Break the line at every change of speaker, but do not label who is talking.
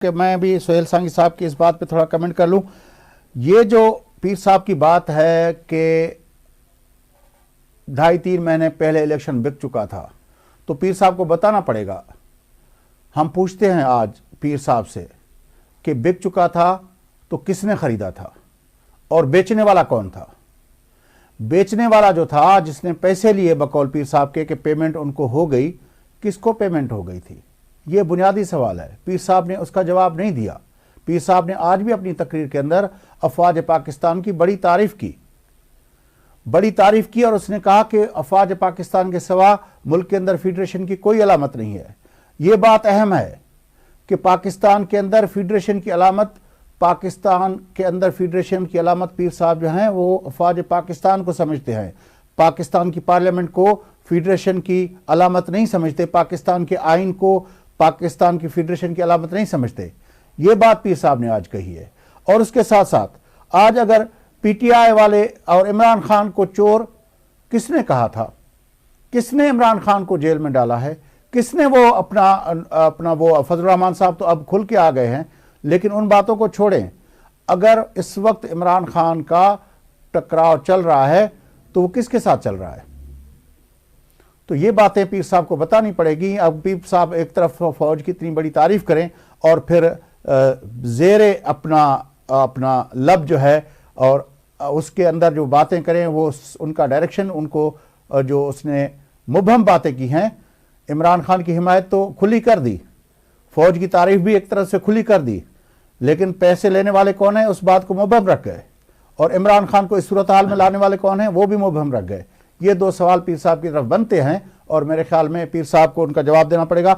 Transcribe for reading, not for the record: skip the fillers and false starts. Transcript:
कि मैं भी सोहेल सांगी साहब की इस बात पे थोड़ा कमेंट कर लूं। ये जो पीर साहब की बात है कि 2.5-3 महीने पहले इलेक्शन बिक चुका था, तो पीर साहब को बताना पड़ेगा। हम पूछते हैं आज पीर साहब से कि बिक चुका था तो किसने खरीदा था और बेचने वाला कौन था। बेचने वाला जो था, जिसने पैसे लिए बकौल पीर साहब के कि पेमेंट उनको हो गई, किसको पेमेंट हो गई थी? ये बुनियादी सवाल है। पीर साहब ने उसका जवाब नहीं दिया। पीर साहब ने आज भी अपनी तकरीर के अंदर अफवाज पाकिस्तान की बड़ी तारीफ की और उसने कहा कि अफवाज पाकिस्तान के सिवा मुल्क के अंदर फेडरेशन की कोई अलामत नहीं है। ये बात अहम है कि पाकिस्तान के अंदर फेडरेशन की अलामत पीर साहब जो हैं वो अफवाज पाकिस्तान को समझते हैं। पाकिस्तान की पार्लियामेंट को फेडरेशन की अलामत नहीं समझते, पाकिस्तान के आइन को पाकिस्तान की फेडरेशन की अलामत नहीं समझते। ये बात पीर साहब ने आज कही है। और उसके साथ साथ आज अगर पीटीआई वाले और इमरान खान को चोर किसने कहा था, किसने इमरान खान को जेल में डाला है, किसने वो अपना वो फजल रहमान साहब तो अब खुल के आ गए हैं, लेकिन उन बातों को छोड़ें। अगर इस वक्त इमरान खान का टकराव चल रहा है तो वो किसके साथ चल रहा है? तो ये बातें पीर साहब को बतानी पड़ेगी। अब पीर साहब एक तरफ फौज की इतनी बड़ी तारीफ करें और फिर जेरे अपना लब जो है और उसके अंदर जो बातें करें वो उनका डायरेक्शन, उनको जो उसने मुबहम बातें की हैं, इमरान खान की हिमायत तो खुली कर दी, फौज की तारीफ भी एक तरह से खुली कर दी, लेकिन पैसे लेने वाले कौन है उस बात को मुबहम रख गए, और इमरान खान को इस सूरत हाल में लाने वाले कौन है वो भी मुबहम रख गए। ये दो सवाल पीर साहब की तरफ बनते हैं और मेरे ख्याल में पीर साहब को उनका जवाब देना पड़ेगा।